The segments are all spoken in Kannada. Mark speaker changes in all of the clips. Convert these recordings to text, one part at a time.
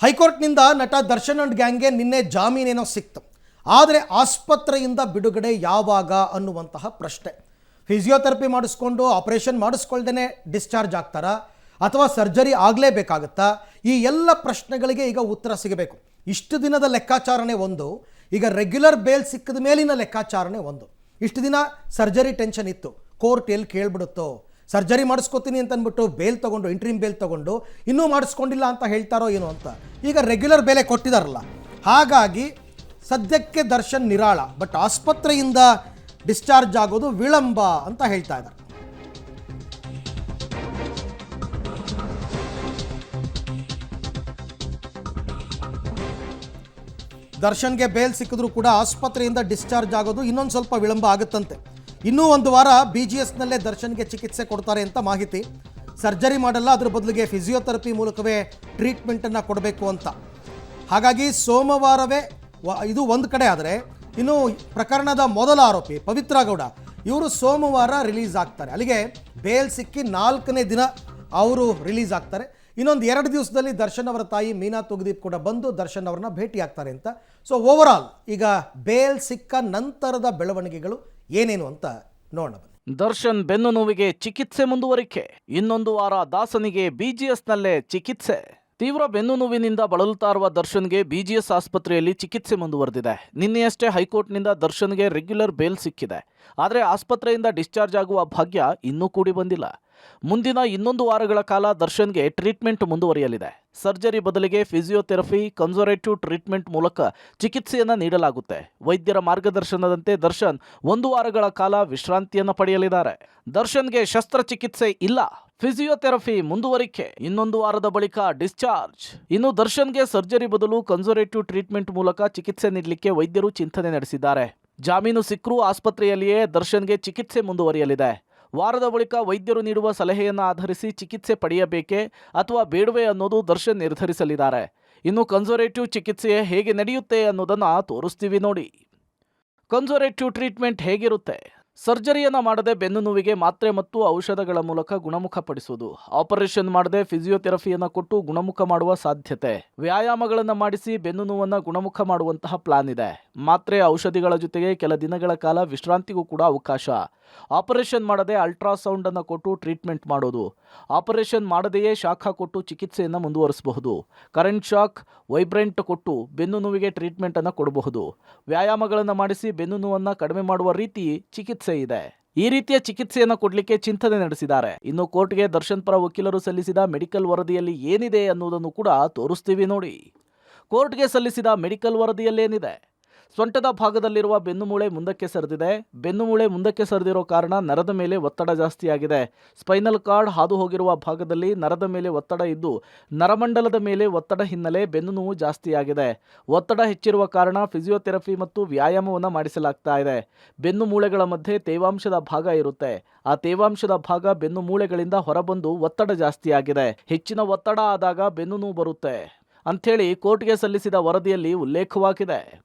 Speaker 1: ಹೈಕೋರ್ಟ್ನಿಂದ ನಟ ದರ್ಶನ್ ಅಂಡ್ ಗ್ಯಾಂಗ್ಗೆ ನಿನ್ನೆ ಜಾಮೀನೇನೋ ಸಿಕ್ತು. ಆದರೆ ಆಸ್ಪತ್ರೆಯಿಂದ ಬಿಡುಗಡೆ ಯಾವಾಗ ಅನ್ನುವಂತಹ ಪ್ರಶ್ನೆ. ಫಿಸಿಯೋಥೆರಪಿ ಮಾಡಿಸ್ಕೊಂಡು ಆಪರೇಷನ್ ಮಾಡಿಸ್ಕೊಳ್ದೇ ಡಿಸ್ಚಾರ್ಜ್ ಆಗ್ತಾರಾ ಅಥವಾ ಸರ್ಜರಿ ಆಗಲೇಬೇಕಾಗುತ್ತಾ? ಈ ಎಲ್ಲ ಪ್ರಶ್ನೆಗಳಿಗೆ ಈಗ ಉತ್ತರ ಸಿಗಬೇಕು. ಇಷ್ಟು ದಿನದ ಲೆಕ್ಕಾಚಾರನೇ ಒಂದು, ಈಗ ರೆಗ್ಯುಲರ್ ಬೇಲ್ ಸಿಕ್ಕಿದ ಮೇಲಿನ ಲೆಕ್ಕಾಚಾರನೇ ಒಂದು. ಇಷ್ಟು ದಿನ ಸರ್ಜರಿ ಟೆನ್ಷನ್ ಇತ್ತು, ಕೋರ್ಟ್ ಎಲ್ಲಿ ಕೇಳ್ಬಿಡುತ್ತೋ, ಸರ್ಜರಿ ಮಾಡಿಸ್ಕೊತೀನಿ ಅಂತ ಅಂದ್ಬಿಟ್ಟು ಬೇಲ್ ತೊಗೊಂಡು ಇಂಟ್ರೀಮ್ ಬೇಲ್ ತೊಗೊಂಡು ಇನ್ನೂ ಮಾಡಿಸ್ಕೊಂಡಿಲ್ಲ ಅಂತ ಹೇಳ್ತಾರೋ ಏನೋ ಅಂತ. ಈಗ ರೆಗ್ಯುಲರ್ ಬೇಲೆ ಕೊಟ್ಟಿದ್ದಾರಲ್ಲ, ಹಾಗಾಗಿ ಸದ್ಯಕ್ಕೆ ದರ್ಶನ್ ನಿರಾಳ. ಬಟ್ ಆಸ್ಪತ್ರೆಯಿಂದ ಡಿಸ್ಚಾರ್ಜ್ ಆಗೋದು ವಿಳಂಬ ಅಂತ ಹೇಳ್ತಾ ಇದ್ದಾರೆ. ದರ್ಶನ್ಗೆ ಬೇಲ್ ಸಿಕ್ಕಿದ್ರು ಕೂಡ ಆಸ್ಪತ್ರೆಯಿಂದ ಡಿಸ್ಚಾರ್ಜ್ ಆಗೋದು ಇನ್ನೊಂದು ಸ್ವಲ್ಪ ವಿಳಂಬ ಆಗುತ್ತಂತೆ. ಇನ್ನೂ ಒಂದು ವಾರ BGSನಲ್ಲೇ ದರ್ಶನ್ಗೆ ಚಿಕಿತ್ಸೆ ಕೊಡ್ತಾರೆ ಅಂತ ಮಾಹಿತಿ. ಸರ್ಜರಿ ಮಾಡಲ್ಲ, ಅದ್ರ ಬದಲಿಗೆ ಫಿಸಿಯೋಥೆರಪಿ ಮೂಲಕವೇ ಟ್ರೀಟ್ಮೆಂಟನ್ನು ಕೊಡಬೇಕು ಅಂತ. ಹಾಗಾಗಿ ಸೋಮವಾರವೇ ಇದು ಒಂದು ಕಡೆ ಆದರೆ, ಇನ್ನು ಪ್ರಕರಣದ ಮೊದಲ ಆರೋಪಿ ಪವಿತ್ರ ಗೌಡ ಇವರು ಸೋಮವಾರ ರಿಲೀಸ್ ಆಗ್ತಾರೆ. ಅಲ್ಲಿಗೆ ಬೇಲ್ ಸಿಕ್ಕಿ 4ನೇ ದಿನ ಅವರು ರಿಲೀಸ್ ಆಗ್ತಾರೆ. ಇನ್ನೊಂದು 2 ದಿವಸದಲ್ಲಿ ದರ್ಶನ್ ಅವರ ತಾಯಿ ಮೀನಾ ತುಗದೀಪ್ ಕೂಡ ಬಂದು ದರ್ಶನ್ ಅವರನ್ನ ಭೇಟಿ ಆಗ್ತಾರೆ ಅಂತ. ಸೊ ಓವರಾಲ್ ಈಗ ಬೇಲ್ ಸಿಕ್ಕ ನಂತರದ ಬೆಳವಣಿಗೆಗಳು ಏನೇನು ಅಂತ ನೋಡೋಣ ಬನ್ನಿ.
Speaker 2: ದರ್ಶನ್ ಬೆನ್ನು ನೋವಿಗೆ ಚಿಕಿತ್ಸೆ ಮುಂದುವರಿಕೆ. ಇನ್ನೊಂದು ವಾರ ದಾಸನಿಗೆ BGSನಲ್ಲೇ ಚಿಕಿತ್ಸೆ. ತೀವ್ರ ಬೆನ್ನು ನೋವಿನಿಂದ ಬಳಲುತ್ತಾ ಇರುವ ದರ್ಶನ್ಗೆ BGS ಆಸ್ಪತ್ರೆಯಲ್ಲಿ ಚಿಕಿತ್ಸೆ ಮುಂದುವರೆದಿದೆ. ನಿನ್ನೆಯಷ್ಟೇ ಹೈಕೋರ್ಟ್ನಿಂದ ದರ್ಶನ್ಗೆ ರೆಗ್ಯುಲರ್ ಬೇಲ್ ಸಿಕ್ಕಿದೆ. ಆದರೆ ಆಸ್ಪತ್ರೆಯಿಂದ ಡಿಸ್ಚಾರ್ಜ್ ಆಗುವ ಭಾಗ್ಯ ಇನ್ನೂ ಕೂಡಿ ಬಂದಿಲ್ಲ. ಮುಂದಿನ 1 ವಾರಗಳ ಕಾಲ ದರ್ಶನ್ಗೆ ಟ್ರೀಟ್ಮೆಂಟ್ ಮುಂದುವರಿಯಲಿದೆ. ಸರ್ಜರಿ ಬದಲಿಗೆ ಫಿಸಿಯೋಥೆರಪಿ, ಕನ್ಸರ್ವೇಟಿವ್ ಟ್ರೀಟ್ಮೆಂಟ್ ಮೂಲಕ ಚಿಕಿತ್ಸೆಯನ್ನು ನೀಡಲಾಗುತ್ತೆ. ವೈದ್ಯರ ಮಾರ್ಗದರ್ಶನದಂತೆ ದರ್ಶನ್ 1 ವಾರಗಳ ಕಾಲ ವಿಶ್ರಾಂತಿಯನ್ನು ಪಡೆಯಲಿದ್ದಾರೆ. ದರ್ಶನ್ಗೆ ಶಸ್ತ್ರಚಿಕಿತ್ಸೆ ಇಲ್ಲ, ಫಿಸಿಯೋಥೆರಪಿ ಮುಂದುವರಿಕೆ. 1 ವಾರದ ಬಳಿಕ ಡಿಸ್ಚಾರ್ಜ್. ಇನ್ನು ದರ್ಶನ್ಗೆ ಸರ್ಜರಿ ಬದಲು ಕನ್ಸರ್ವೇಟಿವ್ ಟ್ರೀಟ್ಮೆಂಟ್ ಮೂಲಕ ಚಿಕಿತ್ಸೆ ನೀಡಲಿಕ್ಕೆ ವೈದ್ಯರು ಚಿಂತನೆ ನಡೆಸಿದ್ದಾರೆ. ಜಾಮೀನು ಸಿಕ್ಕರೂ ಆಸ್ಪತ್ರೆಯಲ್ಲಿಯೇ ದರ್ಶನ್ಗೆ ಚಿಕಿತ್ಸೆ ಮುಂದುವರಿಯಲಿದೆ. ವಾರದ ಬಳಿಕ ವೈದ್ಯರು ನೀಡುವ ಸಲಹೆಯನ್ನು ಆಧರಿಸಿ ಚಿಕಿತ್ಸೆ ಪಡೆಯಬೇಕೇ ಅಥವಾ ಬೇಡವೇ ಅನ್ನೋದು ದರ್ಶನ್ ನಿರ್ಧರಿಸಲಿದ್ದಾರೆ. ಇನ್ನು ಕನ್ಸರ್ವೇಟಿವ್ ಚಿಕಿತ್ಸೆ ಹೇಗೆ ನಡೆಯುತ್ತೆ ಅನ್ನೋದನ್ನು ತೋರಿಸ್ತೀವಿ ನೋಡಿ. ಕನ್ಸರ್ವೇಟಿವ್ ಟ್ರೀಟ್ಮೆಂಟ್ ಹೇಗಿರುತ್ತೆ? ಸರ್ಜರಿಯನ್ನು ಮಾಡದೆ ಬೆನ್ನು ನೋವಿಗೆ ಮಾತ್ರೆ ಮತ್ತು ಔಷಧಗಳ ಮೂಲಕ ಗುಣಮುಖಪಡಿಸುವುದು. ಆಪರೇಷನ್ ಮಾಡದೆ ಫಿಸಿಯೋಥೆರಪಿಯನ್ನು ಕೊಟ್ಟು ಗುಣಮುಖ ಮಾಡುವ ಸಾಧ್ಯತೆ. ವ್ಯಾಯಾಮಗಳನ್ನು ಮಾಡಿಸಿ ಬೆನ್ನು ನೋವನ್ನು ಗುಣಮುಖ ಮಾಡುವಂತಹ ಪ್ಲಾನ್ ಇದೆ. ಮಾತ್ರೆ ಔಷಧಿಗಳ ಜೊತೆಗೆ ಕೆಲ ದಿನಗಳ ಕಾಲ ವಿಶ್ರಾಂತಿಗೂ ಕೂಡ ಅವಕಾಶ. ಆಪರೇಷನ್ ಮಾಡದೆ ಅಲ್ಟ್ರಾಸೌಂಡ್ ಅನ್ನು ಕೊಟ್ಟು ಟ್ರೀಟ್ಮೆಂಟ್ ಮಾಡೋದು. ಆಪರೇಷನ್ ಮಾಡದೆಯೇ ಶಾಖ ಕೊಟ್ಟು ಚಿಕಿತ್ಸೆಯನ್ನು ಮುಂದುವರಿಸಬಹುದು. ಕರೆಂಟ್ ಶಾಕ್, ವೈಬ್ರೆಂಟ್ ಕೊಟ್ಟು ಬೆನ್ನು ನೋವಿಗೆ ಟ್ರೀಟ್ಮೆಂಟ್ ಅನ್ನು ಕೊಡಬಹುದು. ವ್ಯಾಯಾಮಗಳನ್ನು ಮಾಡಿಸಿ ಬೆನ್ನು ನೋವನ್ನು ಕಡಿಮೆ ಮಾಡುವ ರೀತಿ ಚಿಕಿತ್ಸೆ ಇದೆ. ಈ ರೀತಿಯ ಚಿಕಿತ್ಸೆಯನ್ನು ಕೊಡಲಿಕ್ಕೆ ಚಿಂತನೆ ನಡೆಸಿದ್ದಾರೆ. ಇನ್ನು ಕೋರ್ಟ್ಗೆ ದರ್ಶನ್ ಪರ ವಕೀಲರು ಸಲ್ಲಿಸಿದ ಮೆಡಿಕಲ್ ವರದಿಯಲ್ಲಿ ಏನಿದೆ ಅನ್ನೋದನ್ನು ಕೂಡ ತೋರಿಸ್ತೀವಿ ನೋಡಿ. ಕೋರ್ಟ್ಗೆ ಸಲ್ಲಿಸಿದ ಮೆಡಿಕಲ್ ವರದಿಯಲ್ಲೇನಿದೆ? ಸೊಂಟದ ಭಾಗದಲ್ಲಿರುವ ಬೆನ್ನುಮೂಳೆ ಮುಂದಕ್ಕೆ ಸರಿದಿದೆ. ಬೆನ್ನುಮೂಳೆ ಮುಂದಕ್ಕೆ ಸರಿದಿರೋ ಕಾರಣ ನರದ ಮೇಲೆ ಒತ್ತಡ ಜಾಸ್ತಿಯಾಗಿದೆ. ಸ್ಪೈನಲ್ ಕಾರ್ಡ್ ಹಾದು ಹೋಗಿರುವ ಭಾಗದಲ್ಲಿ ನರದ ಮೇಲೆ ಒತ್ತಡ ಇದ್ದು ನರಮಂಡಲದ ಮೇಲೆ ಒತ್ತಡ ಹಿನ್ನೆಲೆ ಬೆನ್ನು ನೋವು ಜಾಸ್ತಿಯಾಗಿದೆ. ಒತ್ತಡ ಹೆಚ್ಚಿರುವ ಕಾರಣ ಫಿಸಿಯೋಥೆರಪಿ ಮತ್ತು ವ್ಯಾಯಾಮವನ್ನು ಮಾಡಿಸಲಾಗ್ತಾ ಇದೆ. ಬೆನ್ನು ಮೂಳೆಗಳ ಮಧ್ಯೆ ತೇವಾಂಶದ ಭಾಗ ಇರುತ್ತೆ. ಆ ತೇವಾಂಶದ ಭಾಗ ಬೆನ್ನು ಮೂಳೆಗಳಿಂದ ಹೊರಬಂದು ಒತ್ತಡ ಜಾಸ್ತಿಯಾಗಿದೆ. ಹೆಚ್ಚಿನ ಒತ್ತಡ ಆದಾಗ ಬೆನ್ನು ನೋವು ಬರುತ್ತೆ ಅಂಥೇಳಿ ಕೋರ್ಟ್ಗೆ ಸಲ್ಲಿಸಿದ ವರದಿಯಲ್ಲಿ ಉಲ್ಲೇಖವಾಗಿದೆ.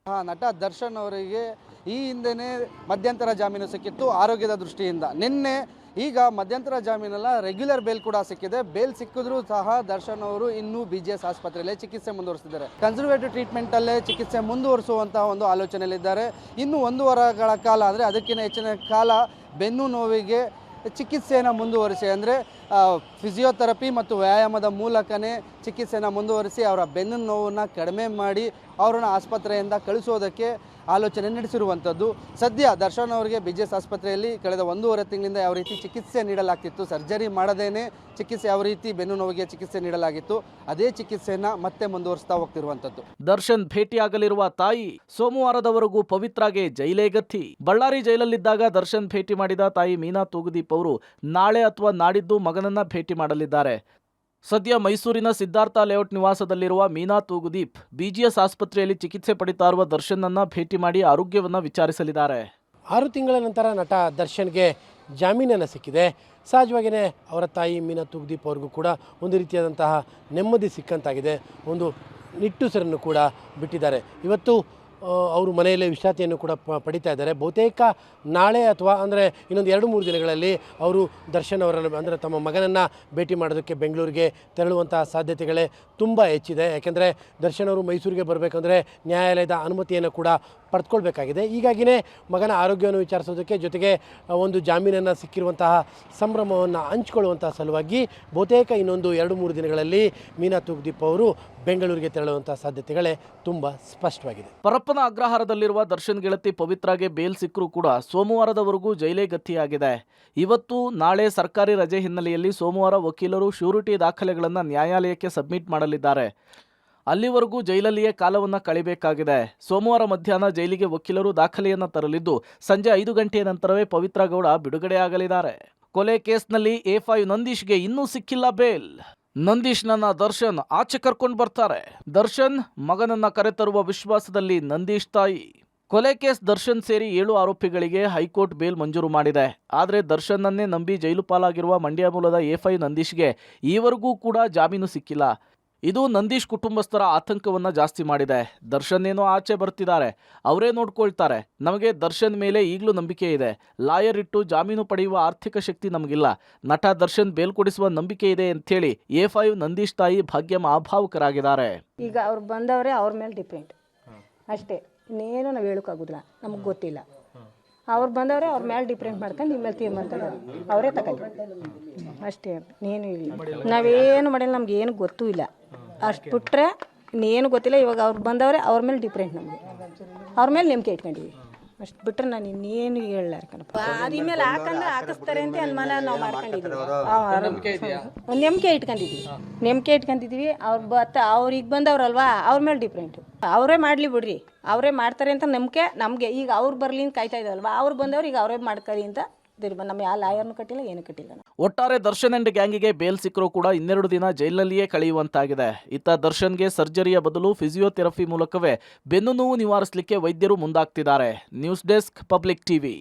Speaker 3: ನಟ ದರ್ಶನ್ ಅವರಿಗೆ ಈ ಹಿಂದೆನೇ ಮಧ್ಯಂತರ ಜಾಮೀನು ಸಿಕ್ಕಿತ್ತು ಆರೋಗ್ಯದ ದೃಷ್ಟಿಯಿಂದ. ನಿನ್ನೆ ಈಗ ಮಧ್ಯಂತರ ಜಾಮೀನಲ್ಲ, ರೆಗ್ಯುಲರ್ ಬೇಲ್ ಕೂಡ ಸಿಕ್ಕಿದೆ. ಬೇಲ್ ಸಿಕ್ಕಿದ್ರೂ ಸಹ ದರ್ಶನ್ ಅವರು ಇನ್ನೂ BGS ಆಸ್ಪತ್ರೆಯಲ್ಲೇ ಚಿಕಿತ್ಸೆ ಮುಂದುವರಿಸಿದ್ದಾರೆ. ಕನ್ಸರ್ವೇಟಿವ್ ಟ್ರೀಟ್ಮೆಂಟಲ್ಲೇ ಚಿಕಿತ್ಸೆ ಮುಂದುವರಿಸುವಂತಹ ಒಂದು ಆಲೋಚನೆಯಲ್ಲಿದ್ದಾರೆ. ಇನ್ನು 1 ವಾರಗಳ ಕಾಲ ಅಂದರೆ ಅದಕ್ಕಿಂತ ಹೆಚ್ಚಿನ ಕಾಲ ಬೆನ್ನು ನೋವಿಗೆ ಚಿಕಿತ್ಸೆಯನ್ನು ಮುಂದುವರಿಸಿ, ಅಂದರೆ ಫಿಸಿಯೋಥೆರಪಿ ಮತ್ತು ವ್ಯಾಯಾಮದ ಮೂಲಕನೇ ಚಿಕಿತ್ಸೆಯನ್ನು ಮುಂದುವರಿಸಿ ಅವರ ಬೆನ್ನು ನೋವನ್ನು ಕಡಿಮೆ ಮಾಡಿ ಅವರನ್ನು ಆಸ್ಪತ್ರೆಯಿಂದ ಕಳಿಸೋದಕ್ಕೆ ಆಲೋಚನೆ ನಡೆಸಿರುವಂಥದ್ದು. ಸದ್ಯ ದರ್ಶನ್ ಅವರಿಗೆ BGS ಆಸ್ಪತ್ರೆಯಲ್ಲಿ ಕಳೆದ 1.5 ತಿಂಗಳಿಂದ ಯಾವ ರೀತಿ ಚಿಕಿತ್ಸೆ ನೀಡಲಾಗ್ತಿತ್ತು, ಸರ್ಜರಿ ಮಾಡದೇನೆ ಚಿಕಿತ್ಸೆ ಯಾವ ರೀತಿ ಬೆನ್ನು ನೋವಿಗೆ ಚಿಕಿತ್ಸೆ ನೀಡಲಾಗಿತ್ತು, ಅದೇ ಚಿಕಿತ್ಸೆಯನ್ನು ಮತ್ತೆ ಮುಂದುವರಿಸ್ತಾ ಹೋಗ್ತಿರುವಂಥದ್ದು.
Speaker 2: ದರ್ಶನ್ ಭೇಟಿಯಾಗಲಿರುವ ತಾಯಿ ಸೋಮವಾರದವರೆಗೂ ಪವಿತ್ರಾಗೆ ಜೈಲೇ ಗತಿ. ಬಳ್ಳಾರಿ ಜೈಲಲ್ಲಿದ್ದಾಗ ದರ್ಶನ್ ಭೇಟಿ ಮಾಡಿದ ತಾಯಿ ಮೀನಾ ತುಗದೀಪ್ ಅವರು ನಾಳೆ ಅಥವಾ ನಾಡಿದ್ದು ಮಗನನ್ನ ಭೇಟಿ ಮಾಡಲಿದ್ದಾರೆ. ಸದ್ಯ ಮೈಸೂರಿನ ಸಿದ್ಧಾರ್ಥ ಲೇಔಟ್ ನಿವಾಸದಲ್ಲಿರುವ ಮೀನಾ ತುಗದೀಪ್ BGS ಆಸ್ಪತ್ರೆಯಲ್ಲಿ ಚಿಕಿತ್ಸೆ ಪಡಿತಾ ಇರುವ ದರ್ಶನ್ನನ್ನ ಭೇಟಿ ಮಾಡಿ ಆರೋಗ್ಯವನ್ನ ವಿಚಾರಿಸಲಿದ್ದಾರೆ.
Speaker 4: 6 ತಿಂಗಳ ನಂತರ ನಟ ದರ್ಶನ್ಗೆ ಜಾಮೀನನ್ನು ಸಿಕ್ಕಿದೆ. ಸಹಜವಾಗಿಯೇ ಅವರ ತಾಯಿ ಮೀನಾ ತುಗದೀಪ್ ಅವ್ರಿಗೂ ಕೂಡ ಒಂದು ರೀತಿಯಾದಂತಹ ನೆಮ್ಮದಿ ಸಿಕ್ಕಂತಾಗಿದೆ. ಒಂದು ನಿಟ್ಟುಸಿರನ್ನು ಕೂಡ ಬಿಟ್ಟಿದ್ದಾರೆ. ಇವತ್ತು ಅವರು ಮನೆಯಲ್ಲೇ ವಿಶ್ರಾಂತಿಯನ್ನು ಕೂಡ ಪಡಿತಾ ಇದ್ದಾರೆ. ಬಹುತೇಕ ನಾಳೆ ಅಥವಾ ಅಂದರೆ ಇನ್ನೊಂದು 2-3 ದಿನಗಳಲ್ಲಿ ಅವರು ದರ್ಶನ್ ಅವರನ್ನು ಅಂದರೆ ತಮ್ಮ ಮಗನನ್ನು ಭೇಟಿ ಮಾಡೋದಕ್ಕೆ ಬೆಂಗಳೂರಿಗೆ ತೆರಳುವಂಥ ಸಾಧ್ಯತೆಗಳೇ ತುಂಬ ಹೆಚ್ಚಿದೆ. ಯಾಕೆಂದರೆ ದರ್ಶನ್ ಅವರು ಮೈಸೂರಿಗೆ ಬರಬೇಕಂದ್ರೆ ನ್ಯಾಯಾಲಯದ ಅನುಮತಿಯನ್ನು ಕೂಡ ಪಡೆದುಕೊಳ್ಬೇಕಾಗಿದೆ. ಹೀಗಾಗಿಯೇ ಮಗನ ಆರೋಗ್ಯವನ್ನು ವಿಚಾರಿಸೋದಕ್ಕೆ ಜೊತೆಗೆ ಒಂದು ಜಾಮೀನನ್ನು ಸಿಕ್ಕಿರುವಂತಹ ಸಂಭ್ರಮವನ್ನು ಹಂಚಿಕೊಳ್ಳುವಂತಹ ಸಲುವಾಗಿ ಬಹುತೇಕ ಇನ್ನೊಂದು 2-3 ದಿನಗಳಲ್ಲಿ ಮೀನಾ ತೂಗುದೀಪ್ ಅವರು ಬೆಂಗಳೂರಿಗೆ ತೆರಳುವಂಥ ಸಾಧ್ಯತೆಗಳೇ ತುಂಬ ಸ್ಪಷ್ಟವಾಗಿದೆ.
Speaker 2: ಪರಪ್ಪನ ಅಗ್ರಹಾರದಲ್ಲಿರುವ ದರ್ಶನ್ ಗೆಳತಿ ಪವಿತ್ರಾಗೆ ಬೇಲ್ ಸಿಕ್ಕರೂ ಕೂಡ ಸೋಮವಾರದವರೆಗೂ ಜೈಲೇ ಗತಿಯಾಗಿದೆ. ಇವತ್ತು ನಾಳೆ ಸರ್ಕಾರಿ ರಜೆ ಹಿನ್ನೆಲೆಯಲ್ಲಿ ಸೋಮವಾರ ವಕೀಲರು ಶ್ಯೂರಿಟಿ ದಾಖಲೆಗಳನ್ನು ನ್ಯಾಯಾಲಯಕ್ಕೆ ಸಬ್ಮಿಟ್ ಮಾಡಲಿದ್ದಾರೆ. ಅಲ್ಲಿವರೆಗೂ ಜೈಲಲ್ಲಿಯೇ ಕಾಲವನ್ನು ಕಳಿಬೇಕಾಗಿದೆ. ಸೋಮವಾರ ಮಧ್ಯಾಹ್ನ ಜೈಲಿಗೆ ವಕೀಲರು ದಾಖಲೆಯನ್ನು ತರಲಿದ್ದು ಸಂಜೆ 5 ಗಂಟೆಯ ನಂತರವೇ ಪವಿತ್ರ ಗೌಡ ಬಿಡುಗಡೆಯಾಗಲಿದ್ದಾರೆ. ಕೊಲೆ ಕೇಸ್ನಲ್ಲಿ A5 ನಂದೀಶ್ಗೆ ಇನ್ನೂ ಸಿಕ್ಕಿಲ್ಲ ಬೇಲ್. ನಂದೀಶ್ನನ್ನ ದರ್ಶನ್ ಆಚೆ ಕರ್ಕೊಂಡು ಬರ್ತಾರೆ. ದರ್ಶನ್ ಮಗನನ್ನ ಕರೆತರುವ ವಿಶ್ವಾಸದಲ್ಲಿ ನಂದೀಶ್ ತಾಯಿ. ಕೊಲೆ ಕೇಸ್ ದರ್ಶನ್ ಸೇರಿ 7 ಆರೋಪಿಗಳಿಗೆ ಹೈಕೋರ್ಟ್ ಬೇಲ್ ಮಂಜೂರು ಮಾಡಿದೆ. ಆದರೆ ದರ್ಶನ್ನನ್ನೇ ನಂಬಿ ಜೈಲು ಪಾಲಾಗಿರುವ ಮಂಡ್ಯ ಮೂಲದ A5 ನಂದೀಶ್ಗೆ ಈವರೆಗೂ ಕೂಡ ಜಾಮೀನು ಸಿಕ್ಕಿಲ್ಲ. ಇದು ನಂದೀಶ್ ಕುಟುಂಬಸ್ಥರ ಆತಂಕವನ್ನು ಜಾಸ್ತಿ ಮಾಡಿದೆ. ದರ್ಶನ್ ಏನೋ ಆಚೆ ಬರ್ತಿದ್ದಾರೆ, ಅವರೇ ನೋಡ್ಕೊಳ್ತಾರೆ. ನಮಗೆ ದರ್ಶನ್ ಮೇಲೆ ಈಗಲೂ ನಂಬಿಕೆ ಇದೆ. ಲಾಯರ್ ಇಟ್ಟು ಜಾಮೀನು ಪಡೆಯುವ ಆರ್ಥಿಕ ಶಕ್ತಿ ನಮಗಿಲ್ಲ. ನಟ ದರ್ಶನ್ ಬೇಲ್ ಕೊಡಿಸುವ ನಂಬಿಕೆ ಇದೆ ಅಂತೇಳಿ A5 ನಂದೀಶ್ ತಾಯಿ ಭಾಗ್ಯಮ್ಮ ಅಭಾವುಕರಾಗಿದ್ದಾರೆ.
Speaker 5: ಈಗ ಅವ್ರು ಬಂದವರೇ ಅವ್ರ ಮೇಲೆ ಡಿಪೆಂಡ್ ಅಷ್ಟೇ, ಇನ್ನೇನು ನಾವು ಹೇಳೋಕ್ಕಾಗೋದಿಲ್ಲ, ನಮಗೆ ಗೊತ್ತಿಲ್ಲ. ಅವ್ರು ಬಂದವರೇ ಅವ್ರ ಮೇಲೆ ಡಿಪೆಂಡ್ ಮಾಡ್ಕೊಂಡು ನಿಮ್ಮ ಮೇಲೆ ತೀರ್ಮಾನ ತಗೊಂಡು ಅವರೇ ತಗೊಂಡು ಅಷ್ಟೇ, ಇನ್ನೇನು ಇಲ್ಲ. ನಾವೇನು ಮಾಡಿಲ್ಲ, ನಮ್ಗೆ ಏನು ಗೊತ್ತೂ ಇಲ್ಲ. ಅಷ್ಟು ಬಿಟ್ಟರೆ ಇನ್ನೇನು ಗೊತ್ತಿಲ್ಲ. ಇವಾಗ ಅವ್ರು ಬಂದವರೇ ಅವ್ರ ಮೇಲೆ ಡಿಪೆಂಡ್, ನಮಗೆ ಅವ್ರ ಮೇಲೆ ನಂಬಿಕೆ ಇಟ್ಕೊಂಡಿವಿ. ಅಷ್ಟು ಬಿಟ್ಟರೆ ನಾನು ಇನ್ನೇನು ಹೇಳಲಾರ ಕಣಪ್ಪ. ಅದ್ರ ಮೇಲೆ ಹಾಕಿಸ್ತಾರೆ ಅಂತ ಅನುಮಾನ ನಾವು ಮಾಡ್ಕೊಂಡಿದ್ದೀವಿ. ನಂಬಿಕೆ ಇಟ್ಕೊಂಡಿದ್ದೀವಿ. ಅವ್ರಿಗೆ ಬಂದವ್ರಲ್ವಾ, ಅವ್ರ ಮೇಲೆ ಡಿಪೆಂಡ್. ಅವರೇ ಮಾಡಲಿ ಬಿಡ್ರಿ, ಅವರೇ ಮಾಡ್ತಾರೆ ಅಂತ ನಂಬಿಕೆ ನಮಗೆ. ಈಗ ಅವ್ರು ಬರಲಿ ಅಂತ ಕಾಯ್ತಾ ಇದ್ದಾರಲ್ವಾ, ಅವ್ರು ಬಂದವ್ರು ಈಗ ಅವರೇ ಮಾಡ್ಕರಿ ಅಂತ ನಮ್ಮ ಯಾವ ಲಾಯರ್ನು ಕಟ್ಟಿಲ್ಲ, ಏನು ಕಟ್ಟಿಲ್ಲ.
Speaker 2: ಒಟ್ಟಾರೆ ದರ್ಶನ್ ಅಂಡ್ ಗ್ಯಾಂಗಿಗೆ ಬೇಲ್ ಸಿಕ್ಕರೂ ಕೂಡ 12 ದಿನ ಜೈಲಲ್ಲಿಯೇ ಕಳೆಯುವಂತಾಗಿದೆ. ಇತ್ತ ದರ್ಶನ್ಗೆ ಸರ್ಜರಿಯ ಬದಲು ಫಿಸಿಯೋಥೆರಪಿ ಮೂಲಕವೇ ಬೆನ್ನು ನೋವು ನಿವಾರಿಸಲಿಕ್ಕೆ ವೈದ್ಯರು ಮುಂದಾಗ್ತಿದ್ದಾರೆ. News desk, public TV.